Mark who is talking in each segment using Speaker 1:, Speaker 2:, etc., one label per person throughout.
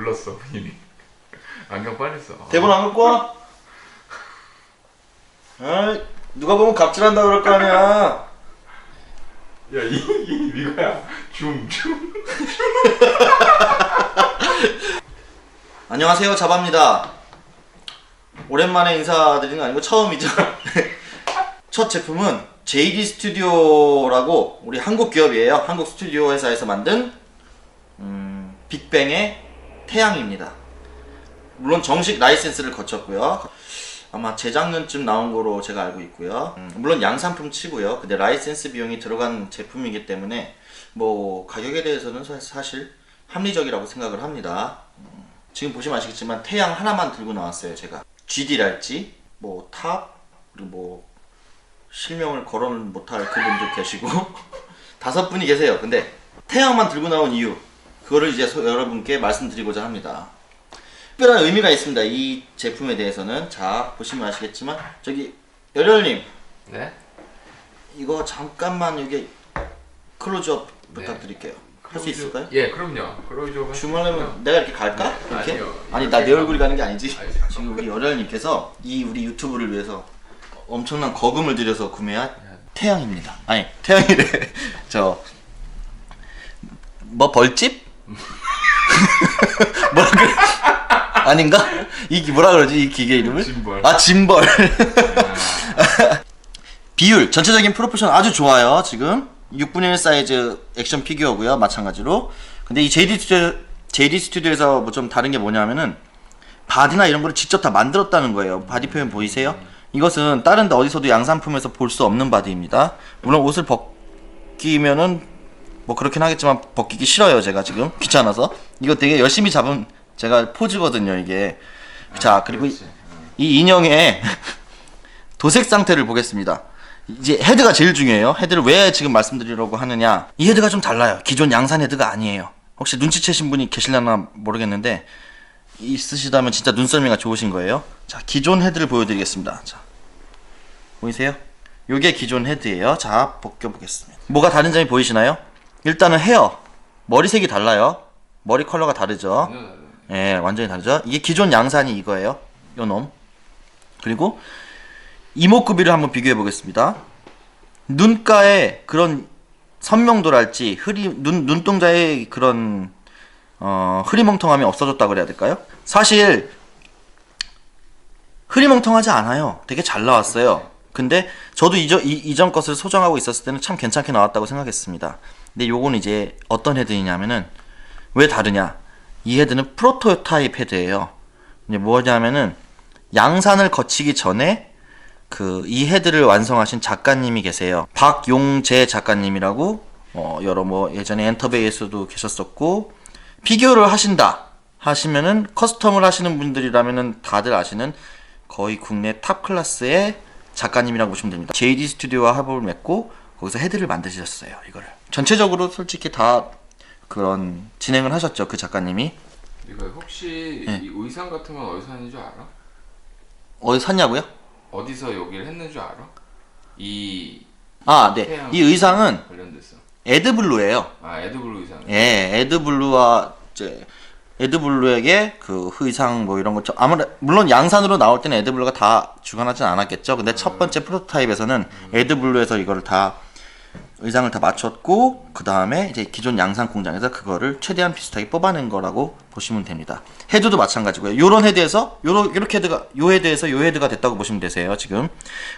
Speaker 1: 불렀어 본인이. 안경 빨리 써.
Speaker 2: 대본 안 갖고 와? 아이, 누가 보면 갑질한다 그럴 거 아니야.
Speaker 1: 야, 이 미가야. 줌.
Speaker 2: 안녕하세요, 자바입니다. 오랜만에 인사드리는 거 아니고 처음이죠. 첫 제품은 JD 스튜디오라고 우리 한국 기업이에요. 한국 스튜디오 회사에서 만든 빅뱅의 태양입니다. 물론 정식 라이센스를 거쳤고요. 아마 재작년쯤 나온 거로 제가 알고 있고요. 물론 양산품 치고요. 근데 라이센스 비용이 들어간 제품이기 때문에 뭐 가격에 대해서는 사실 합리적이라고 생각을 합니다. 지금 보시면 아시겠지만 태양 하나만 들고 나왔어요. 제가 GD랄지 뭐 탑 그리고 뭐 실명을 거론을 못할 그분도 계시고 5분이 계세요. 근데 태양만 들고 나온 이유 그거를 이제 여러분께 말씀드리고자 합니다. 특별한 의미가 있습니다. 이 제품에 대해서는. 자, 보시면 아시겠지만 저기 열혈님,
Speaker 1: 네?
Speaker 2: 이거 잠깐만 여기 클로즈업 부탁드릴게요. 할 수 있을까요?
Speaker 1: 예, 그럼요. 클로즈업은
Speaker 2: 주문하면 내가 이렇게 갈까?
Speaker 1: 네.
Speaker 2: 이렇게?
Speaker 1: 아니요.
Speaker 2: 아니 나 내 얼굴이 가는 게 아니지.
Speaker 1: 아니,
Speaker 2: 지금 우리 열혈님께서 이 우리 유튜브를 위해서 엄청난 거금을 들여서 구매한 태양입니다. 아니 태양이래. 저 뭐 벌집? 뭐라 그래? 아닌가? 이 뭐라 그러지? 이 기계 이름을?
Speaker 1: 짐벌.
Speaker 2: 아, 짐벌. 비율 전체적인 프로포션 아주 좋아요. 지금 6분의 1 사이즈 액션 피규어고요. 마찬가지로. 근데 이 JD 스튜디오에서 뭐 좀 다른 게 뭐냐면은 바디나 이런 거를 직접 다 만들었다는 거예요. 바디 표현 보이세요? 이것은 다른 데 어디서도 양산품에서 볼 수 없는 바디입니다. 물론 옷을 벗기면은 뭐 그렇긴 하겠지만 벗기기 싫어요. 제가 지금 귀찮아서. 이거 되게 열심히 잡은 제가 포즈거든요, 이게. 자, 그리고 이 인형의 도색 상태를 보겠습니다. 이제 헤드가 제일 중요해요. 헤드를 왜 지금 말씀드리려고 하느냐. 이 헤드가 좀 달라요. 기존 양산 헤드가 아니에요. 혹시 눈치채신 분이 계실려나 모르겠는데 있으시다면 진짜 눈썰미가 좋으신 거예요. 자, 기존 헤드를 보여드리겠습니다. 자, 보이세요? 요게 기존 헤드예요. 자, 벗겨보겠습니다. 뭐가 다른 점이 보이시나요? 일단은 헤어, 머리색이 달라요. 머리 컬러가 다르죠. 예, 완전히 다르죠. 이게 기존 양산이 이거예요. 요 놈. 그리고 이목구비를 한번 비교해 보겠습니다. 눈가에 그런 선명도랄지 눈동자의 그런 흐리멍텅함이 없어졌다 그래야 될까요? 사실 흐리멍텅하지 않아요. 되게 잘 나왔어요. 근데 저도 이전 것을 소장하고 있었을 때는 참 괜찮게 나왔다고 생각했습니다. 근데 요건 이제 어떤 헤드이냐면은 왜 다르냐? 이 헤드는 프로토타입 헤드예요. 이제 뭐냐면은 양산을 거치기 전에 이 헤드를 완성하신 작가님이 계세요. 박용재 작가님이라고 여러 뭐 예전에 엔터베이에서도 계셨었고 피규어를 하신다 하시면은 커스텀을 하시는 분들이라면은 다들 아시는 거의 국내 탑 클래스의 작가님이라고 보시면 됩니다. JD 스튜디오와 합을 맺고 거기서 헤드를 만드셨어요. 이거를 전체적으로 솔직히 다 그런 진행을 하셨죠. 그 작가님이.
Speaker 1: 이거 혹시
Speaker 2: 네.
Speaker 1: 이 의상 같은 건 어디서 샀는 줄 알아?
Speaker 2: 어디 샀냐고요?
Speaker 1: 어디서 여기를 했는 줄 알아?
Speaker 2: 네. 이 의상은
Speaker 1: 관련됐어.
Speaker 2: 에드블루예요.
Speaker 1: 아, 에드블루 의상.
Speaker 2: 예, 에드블루와 이제 에드블루에게 그 의상 뭐 이런 거 물론 양산으로 나올 때는 에드블루가 다 주관하진 않았겠죠. 근데 첫 번째 프로토타입에서는 에드블루에서 이거를 다 의상을 다 맞췄고 그 다음에 이제 기존 양산 공장에서 그거를 최대한 비슷하게 뽑아낸 거라고 보시면 됩니다. 헤드도 마찬가지고요. 요런 헤드에서 요렇게 헤드가 요 헤드가 됐다고 보시면 되세요. 지금.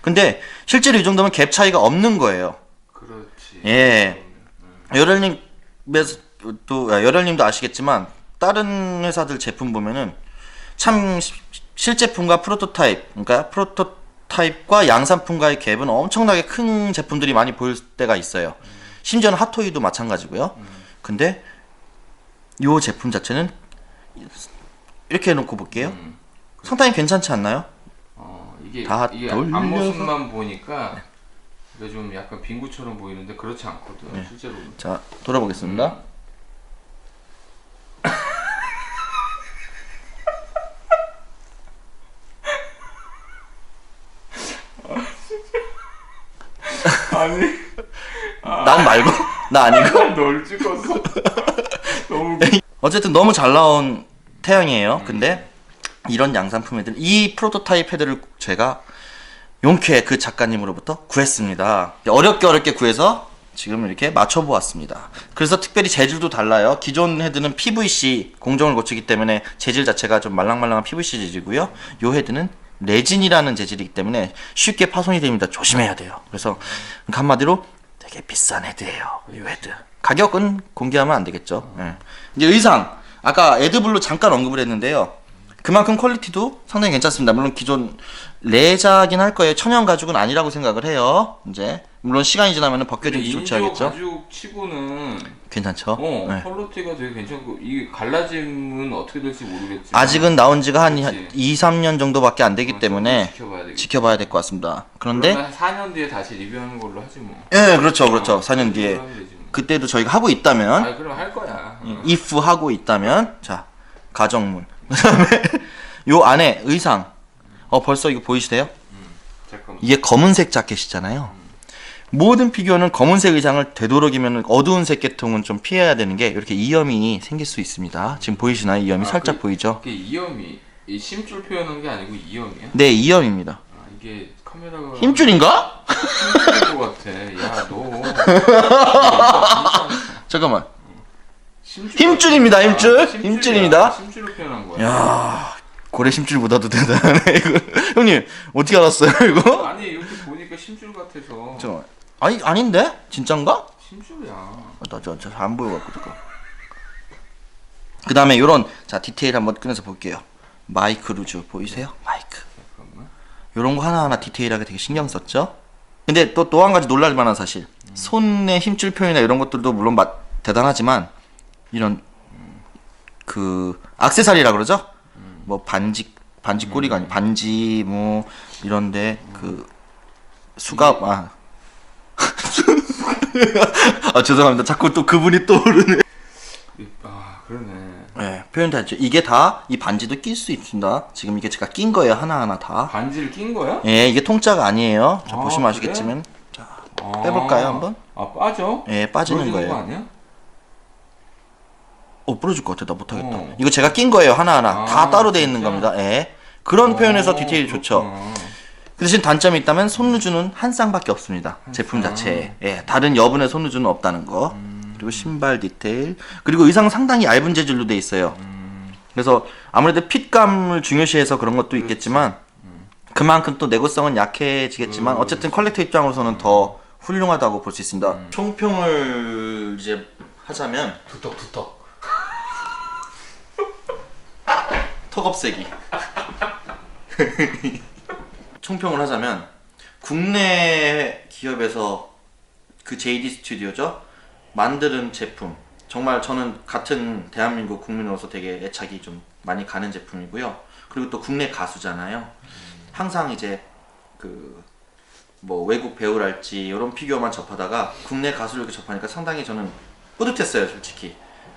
Speaker 2: 근데 실제로 이 정도면 갭 차이가 없는 거예요.
Speaker 1: 그렇지.
Speaker 2: 예. 열혈님도 아시겠지만 다른 회사들 제품 보면은 참 실제품과 프로토타입과 양산품과의 갭은 엄청나게 큰 제품들이 많이 보일 때가 있어요. 심지어는 핫토이도 마찬가지고요. 근데 이 제품 자체는 이렇게 해놓고 볼게요. 상당히 괜찮지 않나요?
Speaker 1: 이게
Speaker 2: 다
Speaker 1: 앞모습만 보니까 이게 좀 약간 빙구처럼 보이는데 그렇지 않거든.
Speaker 2: 네.
Speaker 1: 실제로.
Speaker 2: 자, 돌아보겠습니다.
Speaker 1: 아니,
Speaker 2: 난 말고? 나 아니고?
Speaker 1: 널 찍었어. 너무
Speaker 2: 어쨌든 너무 잘 나온 태양이에요. 근데 이런 양산품 헤드, 이 프로토타입 헤드를 제가 용케 그 작가님으로부터 구했습니다. 어렵게 구해서 지금 이렇게 맞춰보았습니다. 그래서 특별히 재질도 달라요. 기존 헤드는 PVC 공정을 거치기 때문에 재질 자체가 좀 말랑말랑한 PVC 재질이고요. 이 헤드는 레진이라는 재질이기 때문에 쉽게 파손이 됩니다. 조심해야 돼요. 그래서 한마디로 되게 비싼 헤드예요. 이 헤드. 가격은 공개하면 안 되겠죠. 예. 이제 의상, 아까 에드블루 잠깐 언급을 했는데요. 그만큼 퀄리티도 상당히 괜찮습니다. 물론 기존 레자긴 할 거예요. 천연 가죽은 아니라고 생각을 해요. 이제 물론 시간이 지나면 벗겨지기 좋지 하겠죠.
Speaker 1: 가죽 치고는
Speaker 2: 괜찮죠. 네.
Speaker 1: 퀄리티가 되게 괜찮고 이게 갈라짐은 어떻게 될지 모르겠지만
Speaker 2: 아직은 나온 지가 한
Speaker 1: 그치.
Speaker 2: 2, 3년 정도밖에 안 되기 때문에 지켜봐야 될 것 같습니다. 그런데
Speaker 1: 한 4년 뒤에 다시 리뷰하는 걸로 하지 뭐.
Speaker 2: 예, 그렇죠. 4년 뒤에.
Speaker 1: 하면 되지 뭐.
Speaker 2: 그때도 저희가 하고 있다면,
Speaker 1: 아, 그럼 할 거야.
Speaker 2: if 하고 있다면, 자, 가정문. 그 다음에, 요 안에 의상. 벌써 이거 보이시대요?
Speaker 1: 잠깐만.
Speaker 2: 이게 검은색 자켓이잖아요. 모든 피규어는 검은색 의상을 되도록이면 어두운 색 계통은 좀 피해야 되는 게 이렇게 이염이 생길 수 있습니다. 지금 보이시나요? 이염이 살짝 보이죠?
Speaker 1: 이게 이염이 이 심줄 표현한 게 아니고 이염이야?
Speaker 2: 네, 이염입니다.
Speaker 1: 아, 이게 카메라가
Speaker 2: 힘줄인가?
Speaker 1: 힘줄인 것 같아. 야, 너.
Speaker 2: 잠깐만.
Speaker 1: 심줄
Speaker 2: 힘줄입니다,
Speaker 1: 같아.
Speaker 2: 힘줄.
Speaker 1: 아, 심줄이야.
Speaker 2: 힘줄입니다.
Speaker 1: 심줄로 표현한 거야.
Speaker 2: 야, 고래 심줄보다도 대단하네 이거. 형님 어떻게 알았어요 이거?
Speaker 1: 아니 이렇게 보니까 심줄 같아서.
Speaker 2: 잠깐만. 아닌데? 진짠가?
Speaker 1: 심줄이야.
Speaker 2: 나안 보여갖고 잠깐. 그 다음에 요런 자 디테일 한번 꺼내서 볼게요. 마이크 루즈 보이세요? 마이크.
Speaker 1: 잠깐만.
Speaker 2: 요런 거 하나하나 디테일하게 되게 신경 썼죠. 근데 또 한 가지 놀랄 만한 사실. 손의 힘줄 표현이나 이런 것들도 물론 대단하지만 이런 그 액세서리라 그러죠? 뭐 반지 꼬리가 아니 반지 뭐 이런데 그 수갑 죄송합니다. 자꾸 또 그분이 떠오르네.
Speaker 1: 아, 그러네.
Speaker 2: 네, 표현도 했죠. 이게 다 이 반지도 낄 수 있습니다. 지금 이게 제가 낀 거예요. 하나하나 다.
Speaker 1: 반지를 낀 거야?
Speaker 2: 예, 이게 통짜가 아니에요. 자, 보시면
Speaker 1: 그래?
Speaker 2: 아시겠지만. 자, 빼볼까요, 한번?
Speaker 1: 아, 빠져?
Speaker 2: 예, 빠지는
Speaker 1: 부러지는
Speaker 2: 거예요.
Speaker 1: 거 아니야?
Speaker 2: 부러질 것 같아. 나 못하겠다. 이거 제가 낀 거예요. 하나하나. 다 따로 돼 있는
Speaker 1: 진짜?
Speaker 2: 겁니다. 예. 그런 표현에서 디테일이 좋죠.
Speaker 1: 그렇구나.
Speaker 2: 그 대신 단점이 있다면 손루즈는 한 쌍밖에 없습니다. 제품 자체에. 예, 다른 여분의 손루즈는 없다는 거. 그리고 신발 디테일. 그리고 의상 상당히 얇은 재질로 돼 있어요. 그래서 아무래도 핏감을 중요시해서 그런 것도 있겠지만 그만큼 또 내구성은 약해지겠지만 어쨌든 컬렉터 입장으로서는 더 훌륭하다고 볼 수 있습니다. 총평을 이제 하자면
Speaker 1: 두턱.
Speaker 2: 턱없애기. 총평을 하자면 국내 기업에서 그 JD 스튜디오죠 만드는 제품 정말 저는 같은 대한민국 국민으로서 되게 애착이 좀 많이 가는 제품이고요. 그리고 또 국내 가수잖아요. 항상 이제 그 뭐 외국 배우랄지 이런 피규어만 접하다가 국내 가수를 이렇게 접하니까 상당히 저는 뿌듯했어요, 솔직히.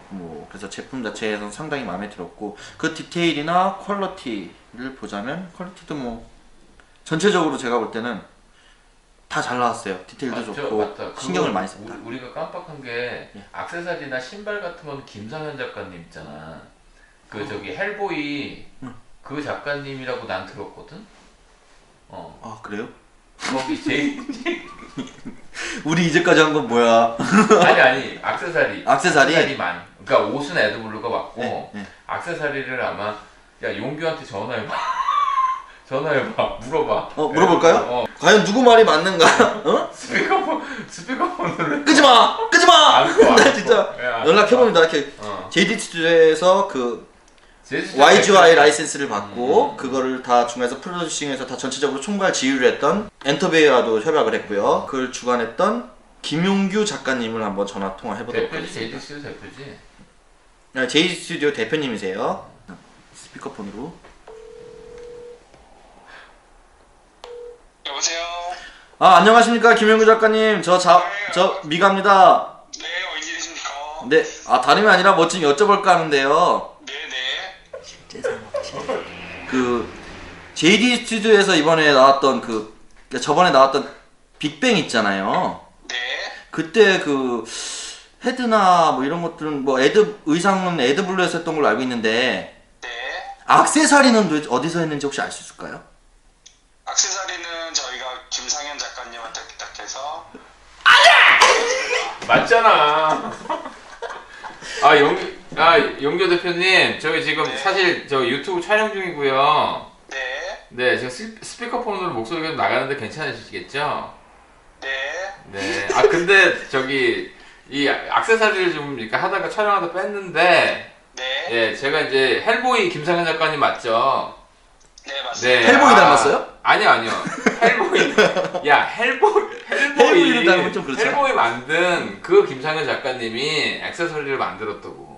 Speaker 2: 뭐 그래서 제품 자체에서 상당히 마음에 들었고 그 디테일이나 퀄리티를 보자면 퀄리티도 뭐 전체적으로 제가 볼 때는 다 잘 나왔어요. 디테일도 좋고
Speaker 1: 맞다.
Speaker 2: 신경을
Speaker 1: 그거
Speaker 2: 많이 썼다.
Speaker 1: 우리가 깜빡한 게 액세서리나 신발 같은 건 김상현 작가님 있잖아. 그 저기 헬보이 그 작가님이라고 난 들었거든.
Speaker 2: 아 그래요?
Speaker 1: 거기 제일
Speaker 2: 우리 이제까지 한 건 뭐야?
Speaker 1: 아니 액세서리.
Speaker 2: 액세서리?
Speaker 1: 액세서리만. 그러니까 옷은 에드블루가 맞고
Speaker 2: 네.
Speaker 1: 액세서리를 아마 야 용규한테 전화해봐. 전화해봐. 물어봐.
Speaker 2: 물어볼까요? 과연 누구 말이 맞는가? 어?
Speaker 1: 스피커폰으로
Speaker 2: 끄지마! 나 진짜
Speaker 1: 야,
Speaker 2: 연락해봅니다. 이렇게 JD 스튜디오에서 그 YGY 라이센스를 받고 그거를 다 중간에서 프로듀싱해서 다 전체적으로 총괄 지휘를 했던 엔터베이와도 협약을 했고요. 그걸 주관했던 김용규 작가님을 한번 전화 통화해보도록
Speaker 1: 대표지
Speaker 2: 하겠습니다.
Speaker 1: JD 스튜디오 대표지.
Speaker 2: 네, JD 스튜디오 대표님이세요. 스피커폰으로.
Speaker 3: 여보세요?
Speaker 2: 안녕하십니까 김용규 작가님. 저 미가입니다.
Speaker 3: 네, 웬일이십니까?
Speaker 2: 네, 다름이 아니라 뭐 좀 여쭤볼까 하는데요.
Speaker 3: 네네.
Speaker 2: 그 JD 스튜디오에서 이번에 나왔던 저번에 나왔던 빅뱅 있잖아요.
Speaker 3: 네.
Speaker 2: 그때 그 헤드나 뭐 이런 것들은 뭐 의상은 에드블루에서 했던 걸로 알고 있는데 액세서리는 도대체 어디서 했는지 혹시 알 수 있을까요?
Speaker 3: 액세서리는 저희가 김상현 작가님한테 부탁해서
Speaker 1: 맞잖아. 용교 대표님, 저희 지금
Speaker 3: 네.
Speaker 1: 사실 저 유튜브 촬영 중이고요.
Speaker 3: 네,
Speaker 1: 네, 제가 스피커폰으로 목소리가 좀 나가는데 괜찮으시겠죠?
Speaker 3: 네,
Speaker 1: 네. 아, 근데 저기 이 액세서리를 좀 이렇게 하다가 촬영하다 뺐는데,
Speaker 3: 네,
Speaker 1: 예, 제가 이제 헬보이 김상현 작가님 맞죠?
Speaker 3: 네, 맞습니다.
Speaker 1: 네.
Speaker 2: 헬보이 닮았어요?
Speaker 1: 아니요. 헬보이. 야,
Speaker 2: 헬보이를 닮으면 좀 그렇죠.
Speaker 1: 헬보이 만든 그 김상현 작가님이 액세서리를 만들었다고.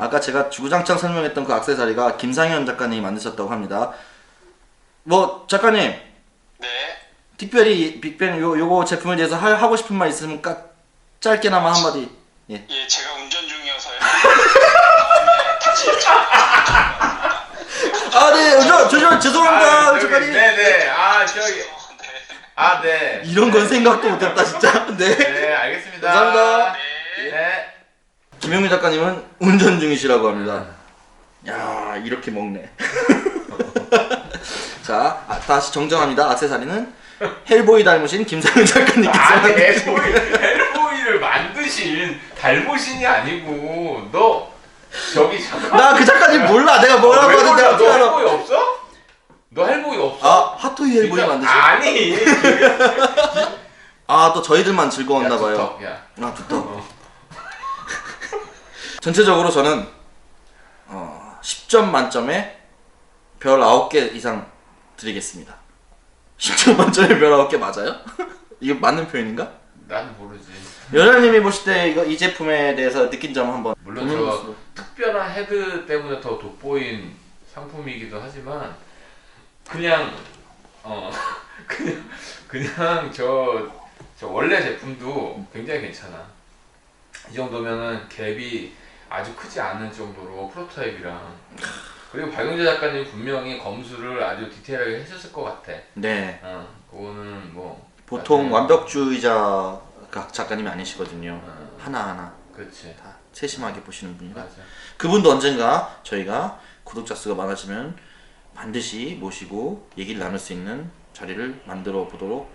Speaker 2: 아까 제가 주구장창 설명했던 그 액세서리가 김상현 작가님이 만드셨다고 합니다. 뭐 작가님
Speaker 3: 네,
Speaker 2: 특별히 빅뱅 요거 제품에 대해서 하고 싶은 말 있으면 짧게나마 한마디. 예.
Speaker 3: 예, 제가 운전 중이어서요. 다음에 다시
Speaker 2: 아, 네, 죄송합니다, 작가님.
Speaker 1: 네네. 아, 저기.
Speaker 3: 네.
Speaker 1: 아, 네.
Speaker 2: 이런 건 생각도 못했다, 진짜. 네.
Speaker 1: 네, 알겠습니다.
Speaker 2: 감사합니다.
Speaker 3: 네.
Speaker 1: 네.
Speaker 2: 김용민 작가님은 운전 중이시라고 합니다. 야, 이렇게 먹네. 자, 다시 정정합니다. 액세서리는 헬보이 닮으신 김상현 작가님께서
Speaker 1: 아니, 헬보이를 만드신 달보신이 아니고, 너, 저기, 잠깐.
Speaker 2: 나 그 작가님 몰라. 내가 뭐라고
Speaker 1: 왜
Speaker 2: 하는데
Speaker 1: 몰라?
Speaker 2: 어떻게
Speaker 1: 너
Speaker 2: 알아?
Speaker 1: 헬보이 없어? 너 헬보이 없어?
Speaker 2: 아, 핫토이 헬보이
Speaker 1: 진짜?
Speaker 2: 만드시.
Speaker 1: 아니.
Speaker 2: 아, 또 저희들만 즐거웠나 봐요.
Speaker 1: 두텁, 야.
Speaker 2: 아, 두터. 전체적으로 저는 10점 만점에 별 9개 이상 드리겠습니다. 10점 만점에 별 9개 맞아요? 이게 맞는 표현인가?
Speaker 1: 난 모르지.
Speaker 2: 여자님이 보실 때 이 제품에 대해서 느낀 점 한번.
Speaker 1: 물론 저 특별한 헤드 때문에 더 돋보인 상품이기도 하지만 그냥 그냥 저 원래 제품도 굉장히 괜찮아. 이 정도면은 갭이 아주 크지 않은 정도로 프로토타입이랑 그리고 박용재 작가님 분명히 검수를 아주 디테일하게 해줬을 것 같아.
Speaker 2: 네.
Speaker 1: 그거는 뭐
Speaker 2: 보통
Speaker 1: 나중에-
Speaker 2: 완벽주의자 작가님이 아니시거든요. 하나하나
Speaker 1: 그렇지.
Speaker 2: 다 세심하게 보시는 분이라.
Speaker 1: 맞아.
Speaker 2: 그분도 언젠가 저희가 구독자 수가 많아지면 반드시 모시고 얘기를 나눌 수 있는 자리를 만들어 보도록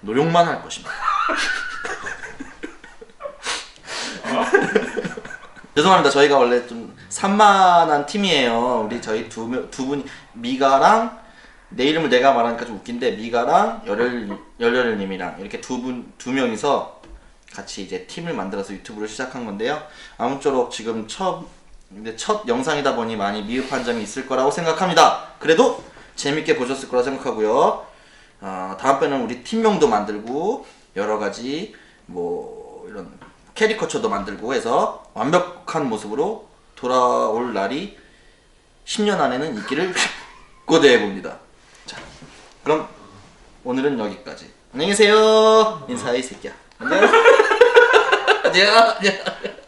Speaker 2: 노력만 할 것입니다. 죄송합니다. 저희가 원래 좀 산만한 팀이에요. 우리 저희 두 분이 미가랑 내 이름을 내가 말하니까 좀 웃긴데 미가랑 열혈님이랑 이렇게 두 명이서 같이 이제 팀을 만들어서 유튜브를 시작한 건데요. 아무쪼록 지금 첫 영상이다 보니 많이 미흡한 점이 있을 거라고 생각합니다. 그래도 재밌게 보셨을 거라 생각하고요. 다음번에는 우리 팀명도 만들고 여러 가지 뭐 이런 캐리커처도 만들고 해서 완벽한 모습으로 돌아올 날이 10년 안에는 있기를 고대해 봅니다. 자, 그럼 오늘은 여기까지. 안녕히 계세요. 인사해 이 새끼야. 안녕. 안녕.